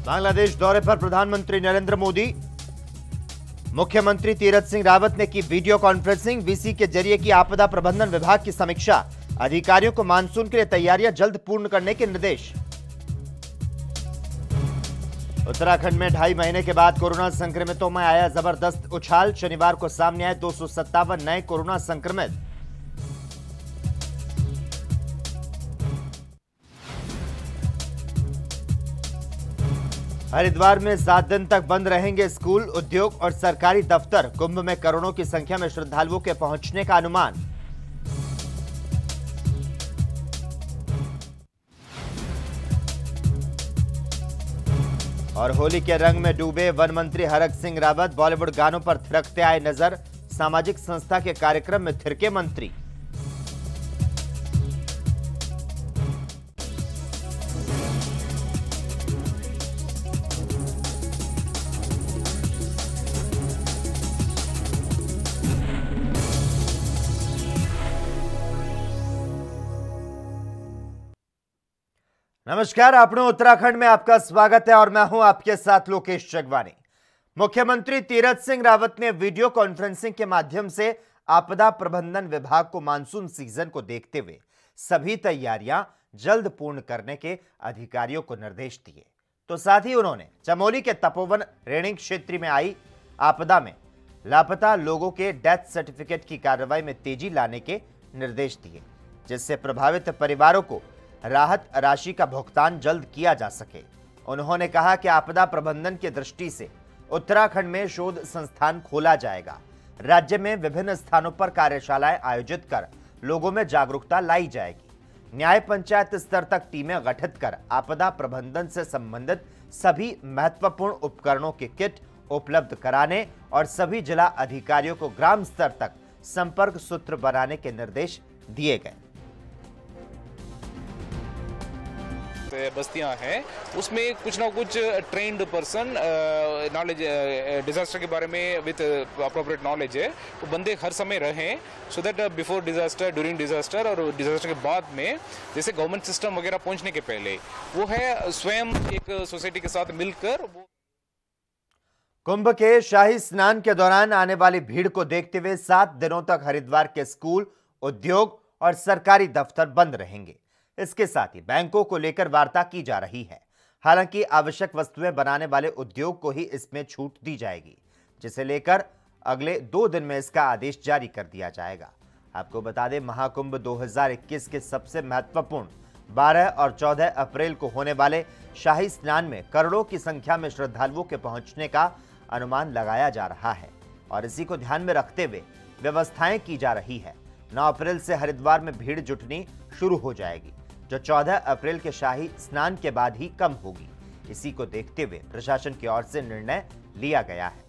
बांग्लादेश दौरे पर प्रधानमंत्री नरेंद्र मोदी। मुख्यमंत्री तीरथ सिंह रावत ने की वीडियो कॉन्फ्रेंसिंग। वीसी के जरिए की आपदा प्रबंधन विभाग की समीक्षा। अधिकारियों को मानसून के लिए तैयारियां जल्द पूर्ण करने के निर्देश। उत्तराखंड में 2.5 महीने के बाद कोरोना संक्रमितों में आया जबरदस्त उछाल। शनिवार को सामने आए 257 नए कोरोना संक्रमित। हरिद्वार में 7 दिन तक बंद रहेंगे स्कूल, उद्योग और सरकारी दफ्तर। कुंभ में करोड़ों की संख्या में श्रद्धालुओं के पहुंचने का अनुमान। और होली के रंग में डूबे वन मंत्री हरक सिंह रावत। बॉलीवुड गानों पर थिरकते आए नजर। सामाजिक संस्था के कार्यक्रम में थिरके मंत्री। नमस्कार, अपने उत्तराखंड में आपका स्वागत है और मैं हूं आपके साथ लोकेश जगवानी। मुख्यमंत्री तीरथ सिंह रावत ने वीडियो कॉन्फ्रेंसिंग के माध्यम से आपदा प्रबंधन विभाग को मानसून सीजन को देखते हुए सभी तैयारियां जल्द पूर्ण करने के अधिकारियों को निर्देश दिए। तो साथ ही उन्होंने चमोली के तपोवन रेणिक क्षेत्र में आई आपदा में लापता लोगों के डेथ सर्टिफिकेट की कार्रवाई में तेजी लाने के निर्देश दिए, जिससे प्रभावित परिवारों को राहत राशि का भुगतान जल्द किया जा सके। उन्होंने कहा कि आपदा प्रबंधन की दृष्टि से उत्तराखंड में शोध संस्थान खोला जाएगा। राज्य में विभिन्न स्थानों पर कार्यशालाएं आयोजित कर लोगों में जागरूकता लाई जाएगी। न्याय पंचायत स्तर तक टीमें गठित कर आपदा प्रबंधन से संबंधित सभी महत्वपूर्ण उपकरणों के किट उपलब्ध कराने और सभी जिला अधिकारियों को ग्राम स्तर तक संपर्क सूत्र बनाने के निर्देश दिए गए। बस्तियां हैं, उसमें कुछ ना कुछ ट्रेंड पर्सन नॉलेज डिजास्टर के बारे में विद अप्रोप्रिएट नॉलेज है, वो बंदे हर समय रहें, so that before disaster, during disaster और डिजास्टर के बाद में, जैसे गवर्नमेंट सिस्टम वगैरह पहुंचने के पहले, वो है स्वयं एक सोसाइटी के साथ मिलकर। कुंभ के शाही स्नान के दौरान आने वाली भीड़ को देखते हुए 7 दिनों तक हरिद्वार के स्कूल, उद्योग और सरकारी दफ्तर बंद रहेंगे। इसके साथ ही बैंकों को लेकर वार्ता की जा रही है। हालांकि आवश्यक वस्तुएं बनाने वाले उद्योग को ही इसमें छूट दी जाएगी, जिसे लेकर अगले 2 दिन में इसका आदेश जारी कर दिया जाएगा। आपको बता दें, महाकुंभ 2021 के सबसे महत्वपूर्ण 12 और 14 अप्रैल को होने वाले शाही स्नान में करोड़ों की संख्या में श्रद्धालुओं के पहुंचने का अनुमान लगाया जा रहा है और इसी को ध्यान में रखते हुए व्यवस्थाएं की जा रही है। 9 अप्रैल से हरिद्वार में भीड़ जुटनी शुरू हो जाएगी, जो 14 अप्रैल के शाही स्नान के बाद ही कम होगी। इसी को देखते हुए प्रशासन की ओर से निर्णय लिया गया है।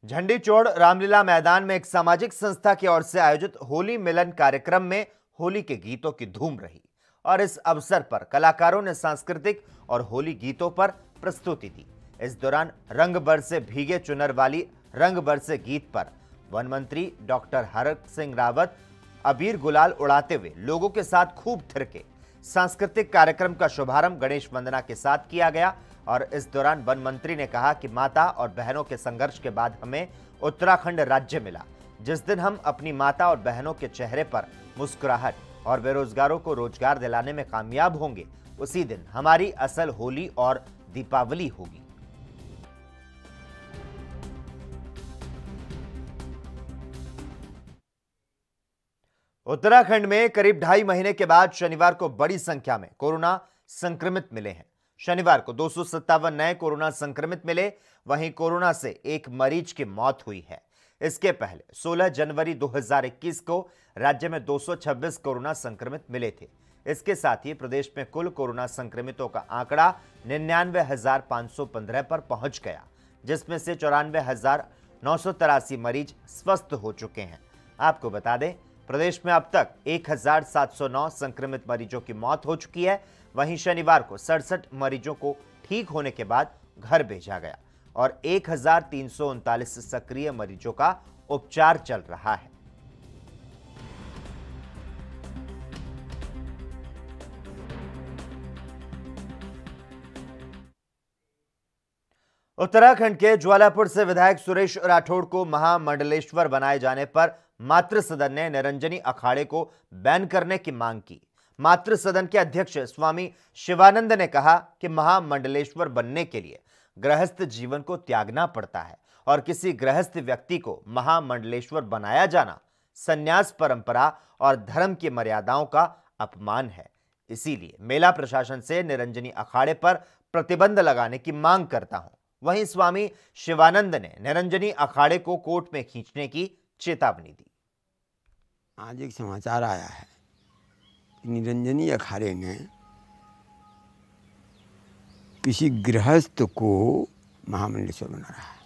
झंडी चौड़ रामलीला मैदान में एक सामाजिक संस्था की ओर से आयोजित होली मिलन कार्यक्रम में होली के गीतों की धूम रही और इस अवसर पर कलाकारों ने सांस्कृतिक और होली गीतों पर प्रस्तुति दी। इस दौरान रंग बरसे भीगे चुनर वाली रंग बरसे गीत पर वन मंत्री डॉक्टर हरक सिंह रावत अबीर गुलाल उड़ाते हुए लोगों के साथ खूब थिरके। सांस्कृतिक कार्यक्रम का शुभारंभ गणेश वंदना के साथ किया गया और इस दौरान वन मंत्री ने कहा कि माता और बहनों के संघर्ष के बाद हमें उत्तराखंड राज्य मिला। जिस दिन हम अपनी माता और बहनों के चेहरे पर मुस्कुराहट और बेरोजगारों को रोजगार दिलाने में कामयाब होंगे, उसी दिन हमारी असल होली और दीपावली होगी। उत्तराखंड में करीब 2.5 महीने के बाद शनिवार को बड़ी संख्या में कोरोना संक्रमित मिले हैं। शनिवार को 257 नए कोरोना संक्रमित मिले। वहीं कोरोना से एक मरीज की मौत हुई है। इसके पहले 16 जनवरी 2021 को राज्य में 226 कोरोना संक्रमित मिले थे। इसके साथ ही प्रदेश में कुल कोरोना संक्रमितों का आंकड़ा 99,515 पर पहुंच गया, जिसमें से 94,983 मरीज स्वस्थ हो चुके हैं। आपको बता दें, प्रदेश में अब तक 1,709 संक्रमित मरीजों की मौत हो चुकी है। वहीं शनिवार को 67 मरीजों को ठीक होने के बाद घर भेजा गया और 1,339 सक्रिय मरीजों का उपचार चल रहा है। उत्तराखंड के ज्वालापुर से विधायक सुरेश राठौड़ को महामंडलेश्वर बनाए जाने पर मातृ सदन ने निरंजनी अखाड़े को बैन करने की मांग की। मातृ सदन के अध्यक्ष स्वामी शिवानंद ने कहा कि महामंडलेश्वर बनने के लिए गृहस्थ जीवन को त्यागना पड़ता है और किसी गृहस्थ व्यक्ति को महामंडलेश्वर बनाया जाना संन्यास परंपरा और धर्म की मर्यादाओं का अपमान है। इसीलिए मेला प्रशासन से निरंजनी अखाड़े पर प्रतिबंध लगाने की मांग करता हूं। वहीं स्वामी शिवानंद ने निरंजनी अखाड़े को कोर्ट में खींचने की चेतावनी दी। आज एक समाचार आया है कि निरंजनी अखाड़े ने किसी गृहस्थ को महामंडलेश्वर बना रहा है।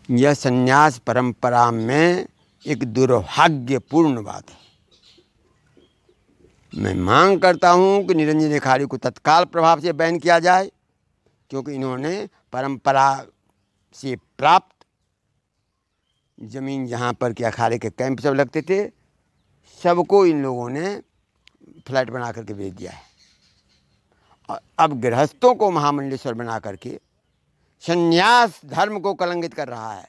यह संन्यास परंपरा में एक दुर्भाग्यपूर्ण बात है। मैं मांग करता हूं कि निरंजनी अखाड़े को तत्काल प्रभाव से बैन किया जाए, क्योंकि इन्होंने परंपरा से प्राप्त जमीन जहां पर कि अखाड़े के कैंप सब लगते थे, सबको इन लोगों ने फ्लैट बना करके बेच दिया है। और अब गृहस्थों को महामंडलेश्वर बना करके संन्यास धर्म को कलंकित कर रहा है।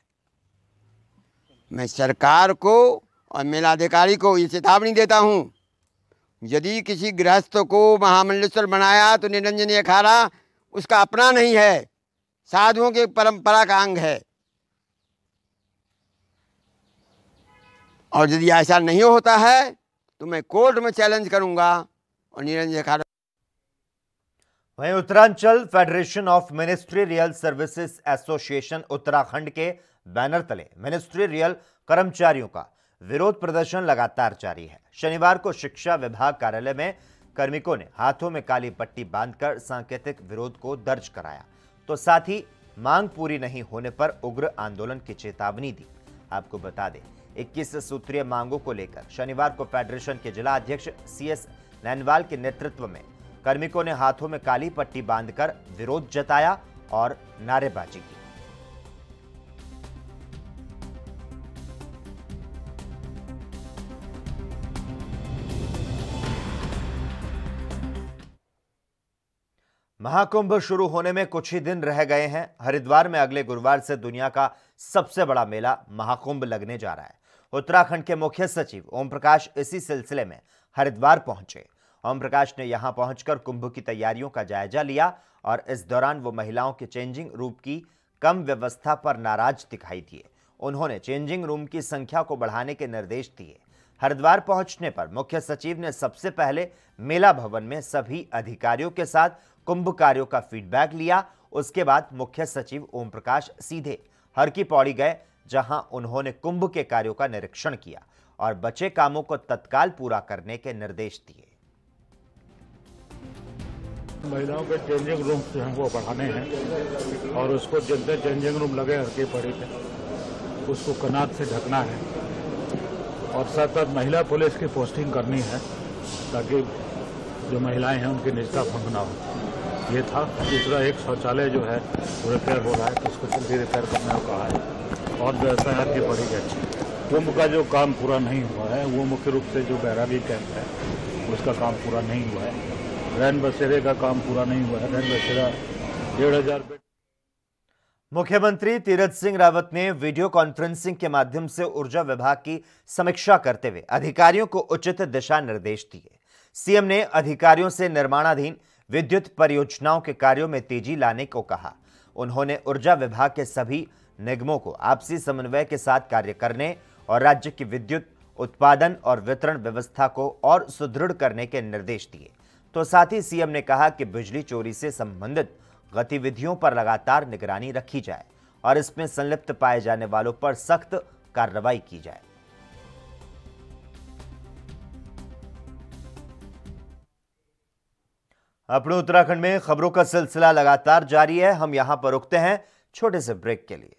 मैं सरकार को और मेलाधिकारी को ये चेतावनी देता हूं, यदि किसी गृहस्थ को महामंडलेश्वर बनाया तो निरंजनी अखाड़ा उसका अपना नहीं है, साधुओं की परंपरा का अंग है। और यदि ऐसा नहीं होता है तो मैं कोर्ट में चैलेंज करूंगा और निरंजनी अखाड़ा। वहीं Uttaranchal federation of ministerial services association Uttarakhand के बैनर तले मिनिस्ट्रियल कर्मचारियों का विरोध प्रदर्शन लगातार जारी है। शनिवार को शिक्षा विभाग कार्यालय में कार्मिकों ने हाथों में काली पट्टी बांधकर सांकेतिक विरोध को दर्ज कराया, तो साथ ही मांग पूरी नहीं होने पर उग्र आंदोलन की चेतावनी दी। आपको बता दें, 21 सूत्रीय मांगों को लेकर शनिवार को फेडरेशन के जिला अध्यक्ष CS नैनवाल के नेतृत्व में कार्मिकों ने हाथों में काली पट्टी बांधकर विरोध जताया और नारेबाजी की। महाकुंभ शुरू होने में कुछ ही दिन रह गए हैं। हरिद्वार में अगले गुरुवार से दुनिया का सबसे बड़ा मेला महाकुंभ लगने जा रहा है। उत्तराखंड के मुख्य सचिव ओम प्रकाश इसी सिलसिले में हरिद्वार पहुंचे। ओम प्रकाश ने यहां पहुंचकर कुंभ की तैयारियों का जायजा लिया और इस दौरान वो महिलाओं के चेंजिंग रूम की कम व्यवस्था पर नाराज दिखाई दिए। उन्होंने चेंजिंग रूम की संख्या को बढ़ाने के निर्देश दिए। हरिद्वार पहुंचने पर मुख्य सचिव ने सबसे पहले मेला भवन में सभी अधिकारियों के साथ कुंभ कार्यों का फीडबैक लिया। उसके बाद मुख्य सचिव ओम प्रकाश सीधे हर की पौड़ी गए, जहां उन्होंने कुंभ के कार्यों का निरीक्षण किया और बचे कामों को तत्काल पूरा करने के निर्देश दिए। महिलाओं के चेंजिंग रूम से हमको बढ़ाने हैं और उसको जितने चेंजिंग रूम लगे हर की पौड़ी पे उसको कनात से ढकना है और साथ साथ महिला पुलिस की पोस्टिंग करनी है, ताकि जो महिलाएं हैं उनकी निजता भंग ना हो। ये था। दूसरा, एक शौचालय जो है वो रिपेयर हो रहा है, तो उसको जल्दी रिपेयर करने को कहा है और व्यवस्था हर की पड़ी अच्छी। कुंभ का जो काम पूरा नहीं हुआ है वो मुख्य रूप से जो बैरागी कैंप है उसका काम पूरा नहीं हुआ है। रैन बसेरे का काम पूरा नहीं हुआ है। रैन बसेरा 1,500 बेड। मुख्यमंत्री तीरथ सिंह रावत ने वीडियो कॉन्फ्रेंसिंग के माध्यम से ऊर्जा विभाग की समीक्षा करते हुए अधिकारियों को उचित दिशा निर्देश दिए। सीएम ने अधिकारियों से निर्माणाधीन विद्युत परियोजनाओं के कार्यों में तेजी लाने को कहा। उन्होंने ऊर्जा विभाग के सभी निगमों को आपसी समन्वय के साथ कार्य करने और राज्य की विद्युत उत्पादन और वितरण व्यवस्था को और सुदृढ़ करने के निर्देश दिए। तो साथ ही सीएम ने कहा कि बिजली चोरी से संबंधित गतिविधियों पर लगातार निगरानी रखी जाए और इसमें संलिप्त पाए जाने वालों पर सख्त कार्रवाई की जाए। अपने उत्तराखंड में खबरों का सिलसिला लगातार जारी है। हम यहां पर रुकते हैं छोटे से ब्रेक के लिए।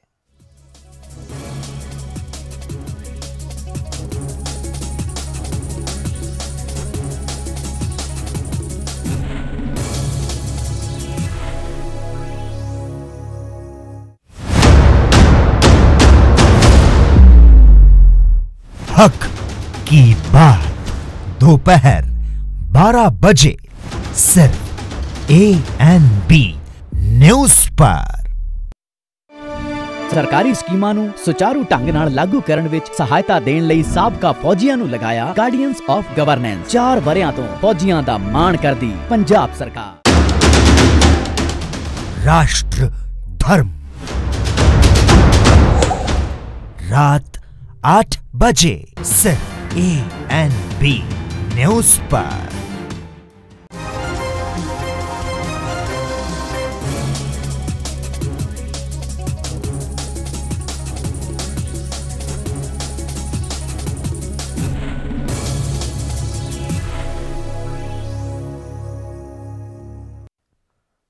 हक की बात दोपहर 12 बजे सिर्फ ANB ਨਿਊਜ਼ ਪਰ ਸਰਕਾਰੀ ਸਕੀਮਾਂ ਨੂੰ ਸੁਚਾਰੂ ਢੰਗ ਨਾਲ ਲਾਗੂ ਕਰਨ ਵਿੱਚ ਸਹਾਇਤਾ ਦੇਣ ਲਈ ਸਾਬਕਾ ਫੌਜੀਆਂ ਨੂੰ ਲਗਾਇਆ ਗਾਰਡੀਅਨਸ ਆਫ ਗਵਰਨੈਂਸ। 4 ਵਰਿਆਂ ਤੋਂ ਫੌਜੀਆਂ ਦਾ ਮਾਣ ਕਰਦੀ ਪੰਜਾਬ ਸਰਕਾਰ। राष्ट्र धर्म रात 8 बजे सिर्फ ANB न्यूज पर।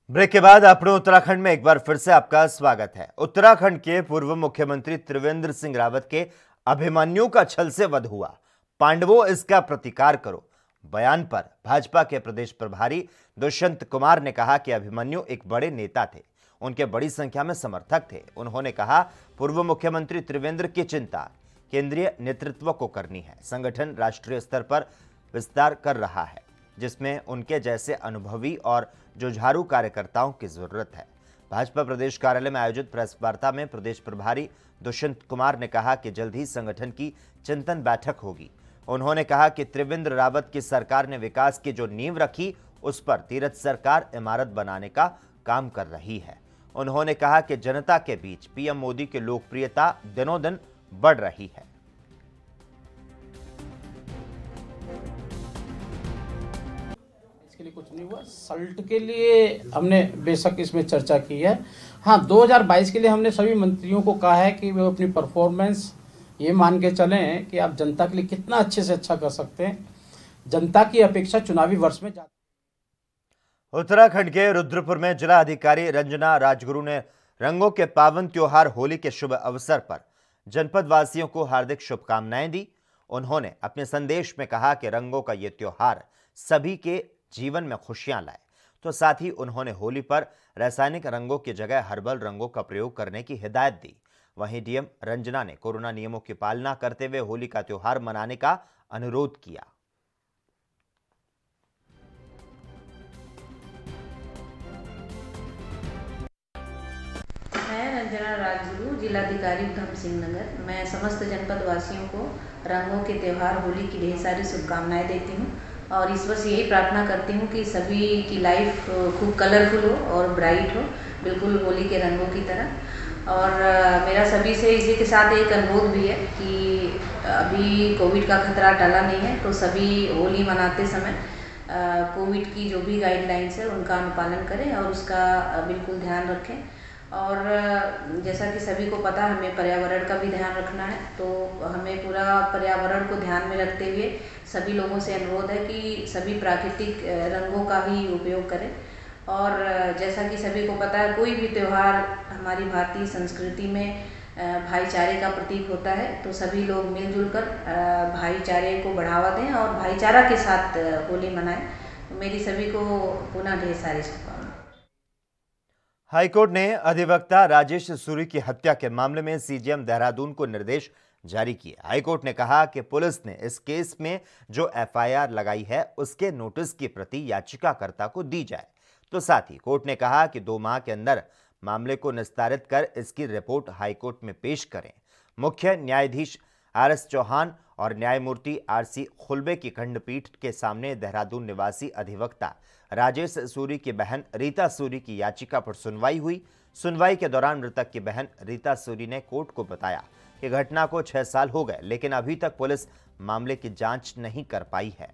ब्रेक के बाद अपने उत्तराखंड में एक बार फिर से आपका स्वागत है। उत्तराखंड के पूर्व मुख्यमंत्री त्रिवेंद्र सिंह रावत के अभिमन्यु का छल से वध हुआ, पांडवों इसका प्रतिकार करो बयान पर भाजपा के प्रदेश प्रभारी दुष्यंत कुमार ने कहा कि अभिमन्यु एक बड़े नेता थे, उनके बड़ी संख्या में समर्थक थे। उन्होंने कहा पूर्व मुख्यमंत्री त्रिवेंद्र की चिंता केंद्रीय नेतृत्व को करनी है। संगठन राष्ट्रीय स्तर पर विस्तार कर रहा है, जिसमें उनके जैसे अनुभवी और जुझारू कार्यकर्ताओं की जरूरत है। भाजपा प्रदेश कार्यालय में आयोजित प्रेस वार्ता में प्रदेश प्रभारी दुष्यंत कुमार ने कहा कि जल्द ही संगठन की चिंतन बैठक होगी। उन्होंने कहा कि त्रिवेंद्र रावत की सरकार ने विकास की जो नींव रखी, उस पर तीरथ सरकार इमारत बनाने का काम कर रही है। उन्होंने कहा कि जनता के बीच पीएम मोदी की लोकप्रियता दिनों दिन बढ़ रही है। कुछ नहीं हुआ। सल्ट के लिए हमने बेशक इसमें चर्चा की है। हाँ, 2022 के लिए हमने सभी मंत्रियों को कहा है कि वे अपनी परफॉर्मेंस ये मान के चलें कि आप जनता के लिए कितना अच्छे से अच्छा कर सकते हैं। जनता की अपेक्षा चुनावी वर्ष में उत्तराखंड के रुद्रपुर में जिला अधिकारी रंजना राजगुरु ने रंगों के पावन त्योहार होली के शुभ अवसर पर जनपद वासियों को हार्दिक शुभकामनाएं दी। उन्होंने अपने संदेश में कहा कि रंगों का ये त्योहार सभी के जीवन में खुशियां लाए। तो साथ ही उन्होंने होली पर रासायनिक रंगों की जगह हर्बल रंगों का प्रयोग करने की हिदायत दी। वहीं डीएम रंजना ने कोरोना नियमों की पालना करते हुए होली का त्योहार मनाने का अनुरोध किया। मैं रंजना राजगुरु, जिलाधिकारी उधम सिंह नगर। मैं समस्त जनपद वासियों को रंगों के त्यौहार होली की ढेर सारी शुभकामनाएं देती हूँ और ईश्वर से यही प्रार्थना करती हूँ कि सभी की लाइफ खूब कलरफुल हो और ब्राइट हो, बिल्कुल होली के रंगों की तरह। और मेरा सभी से इसी के साथ एक अनुरोध भी है कि अभी कोविड का खतरा टला नहीं है, तो सभी होली मनाते समय कोविड की जो भी गाइडलाइंस है उनका अनुपालन करें और उसका बिल्कुल ध्यान रखें। और जैसा कि सभी को पता है, हमें पर्यावरण का भी ध्यान रखना है, तो हमें पूरा पर्यावरण को ध्यान में रखते हुए सभी लोगों से अनुरोध है कि सभी प्राकृतिक रंगों का ही उपयोग करें। और जैसा कि सभी को पता है, कोई भी त्यौहार हमारी भारतीय संस्कृति में भाईचारे का प्रतीक होता है, तो सभी लोग मिलजुल कर भाईचारे को बढ़ावा दें और भाईचारा के साथ होली मनाएं। तो मेरी सभी को पुनः ढेर सारी शुभकामनाएं। हाईकोर्ट ने अधिवक्ता राजेश सूरी की हत्या के मामले में सीजीएम देहरादून को निर्देश जारी किए। हाईकोर्ट ने कहा कि पुलिस ने इस केस में जो एफआईआर लगाई है, उसके नोटिस की प्रति याचिकाकर्ता को दी जाए। तो साथ ही कोर्ट ने कहा कि 2 माह के अंदर मामले को निस्तारित कर इसकी रिपोर्ट हाईकोर्ट में पेश करें। मुख्य न्यायाधीश आरएस चौहान और न्यायमूर्ति आरसी खुलबे की खंडपीठ के सामने देहरादून निवासी अधिवक्ता राजेश सूरी की बहन रीता सूरी की याचिका पर सुनवाई हुई। सुनवाई के दौरान मृतक की बहन रीता सूरी ने कोर्ट को बताया कि घटना को 6 साल हो गए, लेकिन अभी तक पुलिस मामले की जांच नहीं कर पाई है।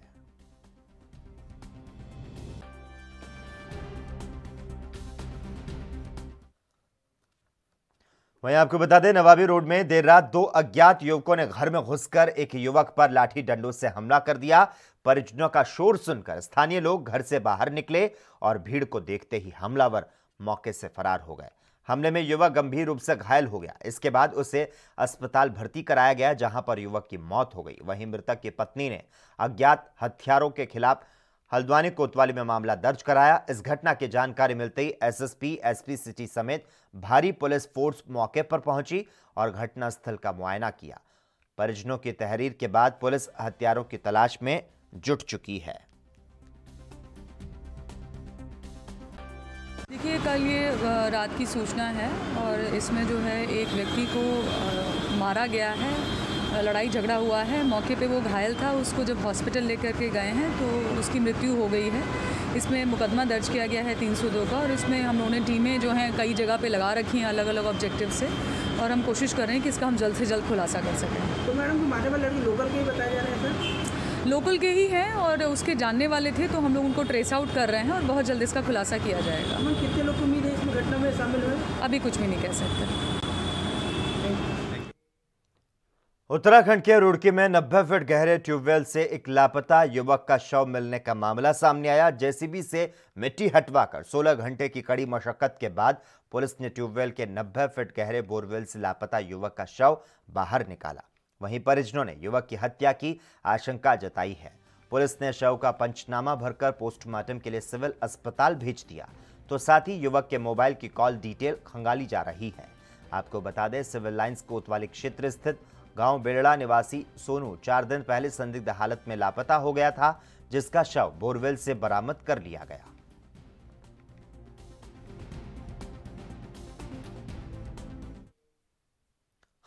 वहीं आपको बता दें, नवाबी रोड में देर रात 2 अज्ञात युवकों ने घर में घुसकर एक युवक पर लाठी डंडों से हमला कर दिया। परिजनों का शोर सुनकर स्थानीय लोग घर से बाहर निकले और भीड़ को देखते ही हमलावर मौके से फरार हो गए। हमले में युवक गंभीर रूप से घायल हो गया। इसके बाद उसे अस्पताल भर्ती कराया गया, जहां पर युवक की मौत हो गई। वहीं मृतक की पत्नी ने अज्ञात हथियारों के खिलाफ हल्द्वानी कोतवाली में मामला दर्ज कराया। इस घटना की जानकारी मिलते ही एसएसपी, एसपी सिटी समेत भारी पुलिस फोर्स मौके पर पहुंची और घटनास्थल का मुआयना किया। परिजनों की तहरीर के बाद पुलिस हथियारों की तलाश में जुट चुकी है। देखिए, कल ये रात की सूचना है और इसमें जो है एक व्यक्ति को मारा गया है, लड़ाई झगड़ा हुआ है। मौके पे वो घायल था, उसको जब हॉस्पिटल लेकर के गए हैं तो उसकी मृत्यु हो गई है। इसमें मुकदमा दर्ज किया गया है 302 का और इसमें हम लोगों ने टीमें जो हैं कई जगह पे लगा रखी हैं अलग अलग ऑब्जेक्टिव से, और हम कोशिश कर रहे हैं कि इसका हम जल्द से जल्द खुलासा कर सकें। तो मैडम, मारने वाले लड़के लोकल के ही बताए जा रहे हैं सर? लोकल के ही हैं और उसके जानने वाले थे, तो हम लोग उनको ट्रेस आउट कर रहे हैं और बहुत जल्द इसका खुलासा किया जाएगा। कितने लोग को उम्मीद है इसमें घटना में शामिल हुए? अभी कुछ भी नहीं कह सकते। उत्तराखंड के रुड़की में 90 फीट गहरे ट्यूबवेल से एक लापता युवक का शव मिलने का मामला सामने आया। जेसीबी से मिट्टी हटवाकर 16 घंटे की कड़ी मशक्कत के बाद पुलिस ने ट्यूबवेल के 90 फीट गहरे बोरवेल से लापता युवक का शव बाहर निकाला। वहीं परिजनों ने युवक की हत्या की आशंका जताई है। पुलिस ने शव का पंचनामा भरकर पोस्टमार्टम के लिए सिविल अस्पताल भेज दिया, तो साथ ही युवक के मोबाइल की कॉल डिटेल खंगाली जा रही है। आपको बता दें, सिविल लाइंस कोतवाली क्षेत्र स्थित गांव बेड़ड़ा निवासी सोनू 4 दिन पहले संदिग्ध हालत में लापता हो गया था, जिसका शव बोरवेल से बरामद कर लिया गया।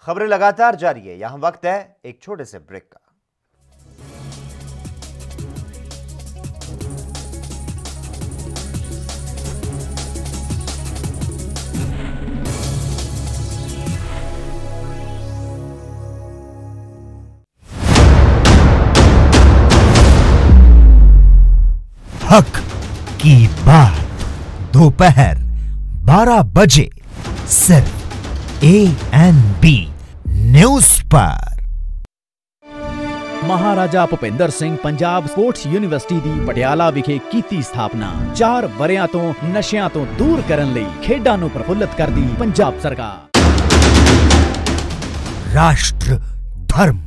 खबरें लगातार जारी है, यहां वक्त है एक छोटे से ब्रेक का। हक की बात दोपहर 12 बजे सिर्फ ANB न्यूज पर। ਮਹਾਰਾਜਾ ਭੁਪਿੰਦਰ ਸਿੰਘ ਪੰਜਾਬ ਸਪੋਰਟਸ ਯੂਨੀਵਰਸਿਟੀ ਦੀ ਪਟਿਆਲਾ ਵਿਖੇ ਕੀਤੀ ਸਥਾਪਨਾ 4 ਵਰ੍ਹਿਆਂ ਤੋਂ ਨਸ਼ਿਆਂ ਤੋਂ ਦੂਰ ਕਰਨ ਲਈ ਖੇਡਾਂ ਨੂੰ ਪ੍ਰਫੁੱਲਤ ਕਰਦੀ ਪੰਜਾਬ ਸਰਕਾਰ। राष्ट्र धर्म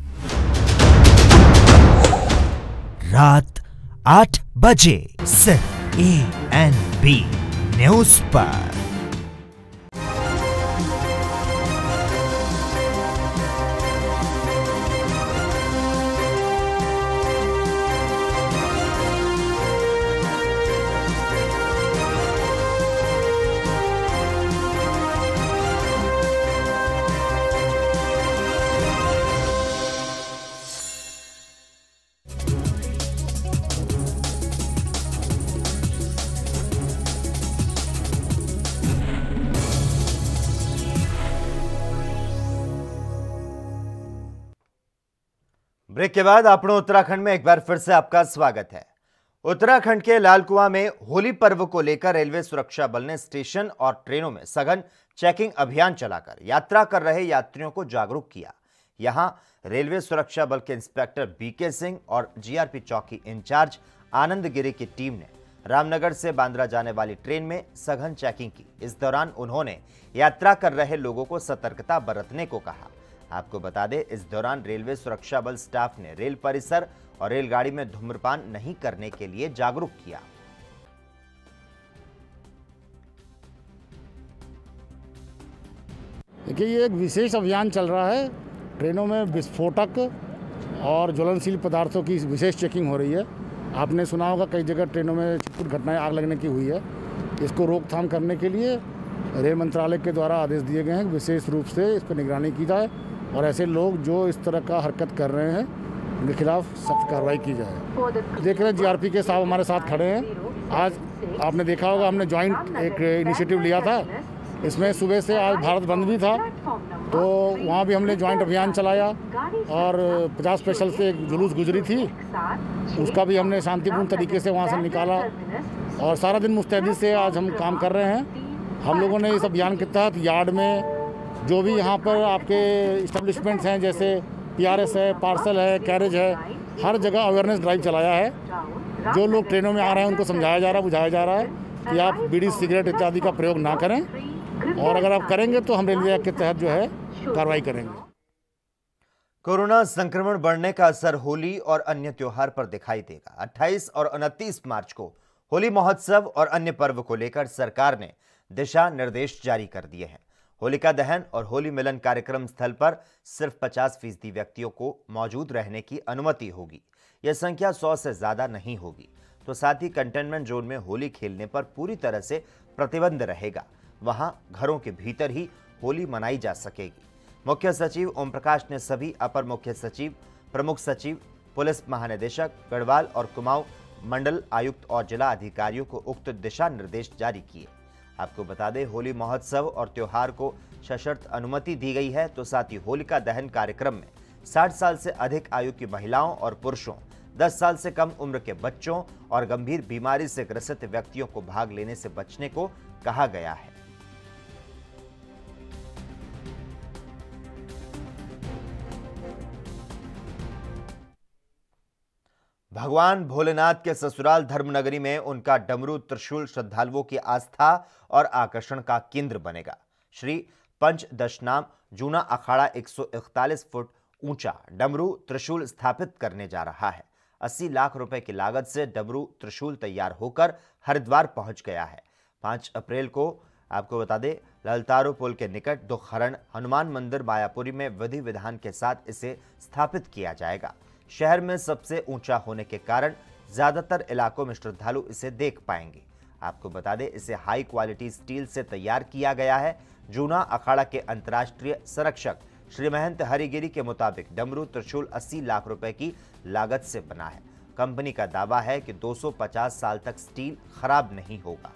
रात 8 बजे सिर्फ ANB न्यूज पर। ब्रेक के बाद आपनों उत्तराखंड में एक बार फिर से आपका स्वागत है। उत्तराखंड के लालकुआं में होली पर्व को लेकर रेलवे सुरक्षा बल ने स्टेशन और ट्रेनों में सघन चेकिंग अभियान चलाकर यात्रा कर रहे यात्रियों को जागरूक किया। यहां रेलवे सुरक्षा बल के इंस्पेक्टर बीके सिंह और जीआरपी चौकी इंचार्ज आनंद गिरी की टीम ने रामनगर से बांद्रा जाने वाली ट्रेन में सघन चेकिंग की। इस दौरान उन्होंने यात्रा कर रहे लोगों को सतर्कता बरतने को कहा। आपको बता दें, इस दौरान रेलवे सुरक्षा बल स्टाफ ने रेल परिसर और रेलगाड़ी में धूम्रपान नहीं करने के लिए जागरूक किया। देखिए, ये एक विशेष अभियान चल रहा है। ट्रेनों में विस्फोटक और ज्वलनशील पदार्थों की विशेष चेकिंग हो रही है। आपने सुना होगा कई जगह ट्रेनों में छिटपुट घटनाएं आग लगने की हुई है। इसको रोकथाम करने के लिए रेल मंत्रालय के द्वारा आदेश दिए गए हैं, विशेष रूप से इस पर निगरानी की जाए और ऐसे लोग जो इस तरह का हरकत कर रहे हैं उनके खिलाफ सख्त कार्रवाई की जाए। देख रहे हैं जीआरपी के साहब हमारे साथ खड़े हैं। आज आपने देखा होगा, हमने जॉइंट एक इनिशिएटिव लिया था। इसमें सुबह से आज भारत बंद भी था, तो वहाँ भी हमने जॉइंट अभियान चलाया और 50 स्पेशल से एक जुलूस गुजरी थी, उसका भी हमने शांतिपूर्ण तरीके से वहाँ से निकाला और सारा दिन मुस्तैदी से आज हम काम कर रहे हैं। हम लोगों ने इस अभियान के तहत यार्ड में जो भी यहाँ पर आपके इस्टेब्लिशमेंट्स हैं, जैसे PRS है, पार्सल है, कैरेज है, हर जगह अवेयरनेस ड्राइव चलाया है। जो लोग ट्रेनों में आ रहे हैं उनको समझाया जा रहा है, बुझाया जा रहा है कि आप बीड़ी सिगरेट इत्यादि का प्रयोग ना करें और अगर आप करेंगे तो हम रेलवे एक्ट के तहत जो है कार्रवाई करेंगे। कोरोना संक्रमण बढ़ने का असर होली और अन्य त्योहार पर दिखाई देगा। 28 और 29 मार्च को होली महोत्सव और अन्य पर्व को लेकर सरकार ने दिशा निर्देश जारी कर दिए हैं। होलिका दहन और होली मिलन कार्यक्रम स्थल पर सिर्फ 50% व्यक्तियों को मौजूद रहने की अनुमति होगी। यह संख्या 100 से ज्यादा नहीं होगी। तो साथ ही कंटेनमेंट जोन में होली खेलने पर पूरी तरह से प्रतिबंध रहेगा। वहां घरों के भीतर ही होली मनाई जा सकेगी। मुख्य सचिव ओम प्रकाश ने सभी अपर मुख्य सचिव, प्रमुख सचिव, पुलिस महानिदेशक, गढ़वाल और कुमाऊं मंडल आयुक्त और जिला अधिकारियों को उक्त दिशा निर्देश जारी किए। आपको बता दें, होली महोत्सव और त्योहार को सशर्त अनुमति दी गई है। तो साथ ही होलिका दहन कार्यक्रम में 60 साल से अधिक आयु की महिलाओं और पुरुषों, 10 साल से कम उम्र के बच्चों और गंभीर बीमारी से ग्रसित व्यक्तियों को भाग लेने से बचने को कहा गया है। भगवान भोलेनाथ के ससुराल धर्मनगरी में उनका डमरू त्रिशूल श्रद्धालुओं की आस्था और आकर्षण का केंद्र बनेगा। श्री पंचदशनाम जूना अखाड़ा 141 फुट ऊंचा डमरू त्रिशूल स्थापित करने जा रहा है। 80 लाख रुपए की लागत से डमरू त्रिशूल तैयार होकर हरिद्वार पहुंच गया है। 5 अप्रैल को आपको बता दें, ललतारू पुल के निकट दोखरण हनुमान मंदिर मायापुरी में विधि विधान के साथ इसे स्थापित किया जाएगा। शहर में सबसे ऊंचा होने के कारण ज्यादातर इलाकों में श्रद्धालु इसे देख पाएंगे। आपको बता दें, इसे हाई क्वालिटी स्टील से तैयार किया गया है। जूना अखाड़ा के अंतर्राष्ट्रीय संरक्षक श्री महंत हरिगिरी के मुताबिक डमरू त्रिशूल 80 लाख रुपए की लागत से बना है। कंपनी का दावा है कि 250 साल तक स्टील खराब नहीं होगा।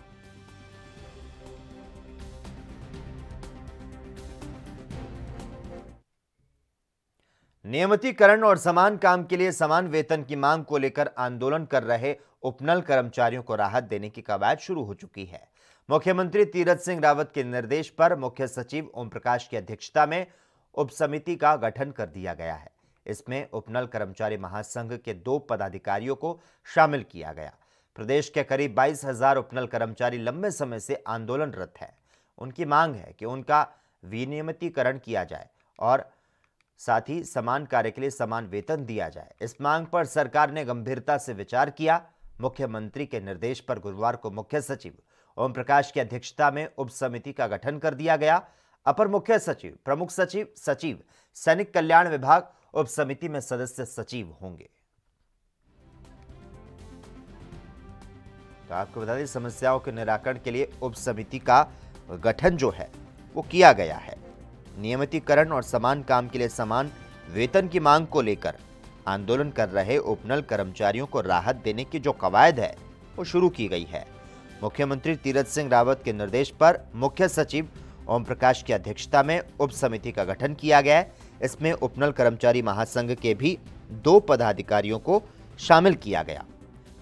नियमितीकरण और समान काम के लिए समान वेतन की मांग को लेकर आंदोलन कर रहे उपनल कर्मचारियों को राहत देने की कवायद शुरू हो चुकी है। मुख्यमंत्री तीरथ सिंह रावत के निर्देश पर मुख्य सचिव ओम प्रकाश की अध्यक्षता में उप समिति का गठन कर दिया गया है। इसमें उपनल कर्मचारी महासंघ के 2 पदाधिकारियों को शामिल किया गया। प्रदेश के करीब 22,000 उपनल कर्मचारी लंबे समय से आंदोलनरत है। उनकी मांग है कि उनका विनियमितीकरण किया जाए और साथ ही समान कार्य के लिए समान वेतन दिया जाए। इस मांग पर सरकार ने गंभीरता से विचार किया। मुख्यमंत्री के निर्देश पर गुरुवार को मुख्य सचिव ओम प्रकाश की अध्यक्षता में उप समिति का गठन कर दिया गया। अपर मुख्य सचिव, प्रमुख सचिव, सचिव, सैनिक कल्याण विभाग उप समिति में सदस्य सचिव होंगे। तो आपको बता दें, समस्याओं के निराकरण के लिए उप समिति का गठन जो है वो किया गया है। नियमितीकरण और समान काम के लिए समान वेतन की मांग को लेकर आंदोलन कर रहे उपनल कर्मचारियों को राहत देने की जो कवायद है वो शुरू की गई है। मुख्यमंत्री तीरथ सिंह रावत के निर्देश पर मुख्य सचिव ओम प्रकाश की अध्यक्षता में उप समिति का गठन किया गया है। इसमें उपनल कर्मचारी महासंघ के भी 2 पदाधिकारियों को शामिल किया गया।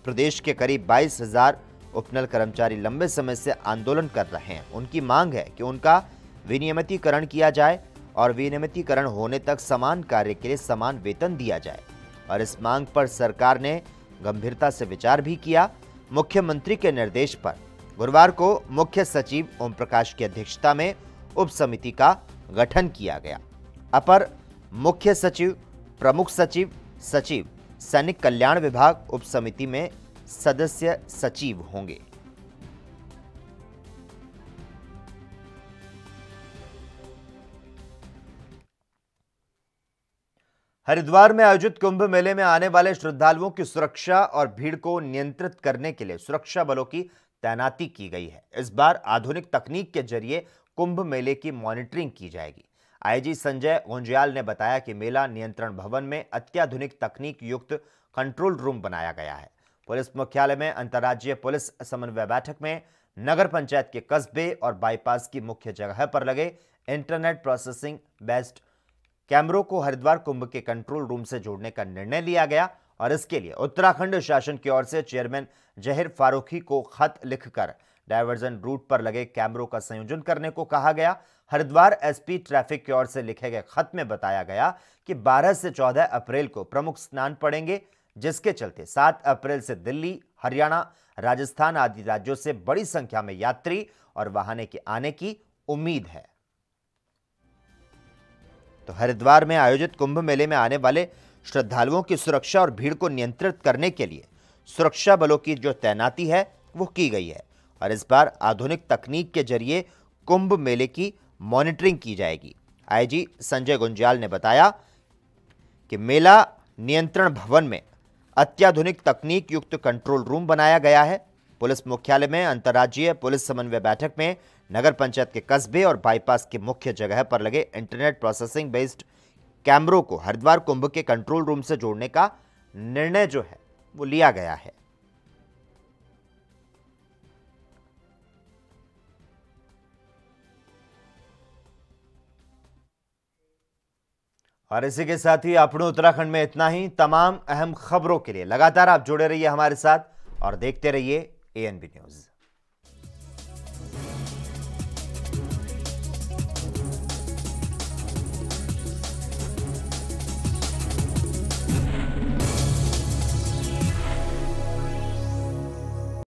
प्रदेश के करीब 22,000 उपनल कर्मचारी लंबे समय से आंदोलन कर रहे हैं। उनकी मांग है कि उनका विनियमितीकरण किया जाए और विनियमितीकरण होने तक समान कार्य के लिए समान वेतन दिया जाए और इस मांग पर सरकार ने गंभीरता से विचार भी किया। मुख्यमंत्री के निर्देश पर गुरुवार को मुख्य सचिव ओम प्रकाश की अध्यक्षता में उप समिति का गठन किया गया। अपर मुख्य सचिव, प्रमुख सचिव, सचिव, सैनिक कल्याण विभाग उप समिति में सदस्य सचिव होंगे। हरिद्वार में आयोजित कुंभ मेले में आने वाले श्रद्धालुओं की सुरक्षा और भीड़ को नियंत्रित करने के लिए सुरक्षा बलों की तैनाती की गई है। इस बार आधुनिक तकनीक के जरिए कुंभ मेले की मॉनिटरिंग की जाएगी। आईजी संजय गोंजियाल ने बताया कि मेला नियंत्रण भवन में अत्याधुनिक तकनीक युक्त कंट्रोल रूम बनाया गया है। पुलिस मुख्यालय में अंतर्राज्यीय पुलिस समन्वय बैठक में नगर पंचायत के कस्बे और बाईपास की मुख्य जगह पर लगे इंटरनेट प्रोसेसिंग बेस्ड कैमरों को हरिद्वार कुंभ के कंट्रोल रूम से जोड़ने का निर्णय लिया गया और इसके लिए उत्तराखंड शासन की ओर से चेयरमैन जहीर फारूकी को खत लिखकर डायवर्जन रूट पर लगे कैमरों का संयोजन करने को कहा गया। हरिद्वार एसपी ट्रैफिक की ओर से लिखे गए खत में बताया गया कि 12 से 14 अप्रैल को प्रमुख स्नान पड़ेंगे, जिसके चलते 7 अप्रैल से दिल्ली, हरियाणा, राजस्थान आदि राज्यों से बड़ी संख्या में यात्री और वाहनों के आने की उम्मीद है। तो हरिद्वार में आयोजित कुंभ मेले में आने वाले श्रद्धालुओं की सुरक्षा और भीड़ को नियंत्रित करने के लिए सुरक्षा बलों की जो तैनाती है वो की गई है और इस बार आधुनिक तकनीक के जरिए कुंभ मेले की मॉनिटरिंग की जाएगी। आईजी संजय गुंजियाल ने बताया कि मेला नियंत्रण भवन में अत्याधुनिक तकनीक युक्त कंट्रोल रूम बनाया गया है। पुलिस मुख्यालय में अंतर्राज्यीय पुलिस समन्वय बैठक में नगर पंचायत के कस्बे और बाईपास की मुख्य जगह पर लगे इंटरनेट प्रोसेसिंग बेस्ड कैमरों को हरिद्वार कुंभ के कंट्रोल रूम से जोड़ने का निर्णय जो है वो लिया गया है। और इसी के साथ ही अपने उत्तराखंड में इतना ही। तमाम अहम खबरों के लिए लगातार आप जुड़े रहिए हमारे साथ और देखते रहिए ANB न्यूज़।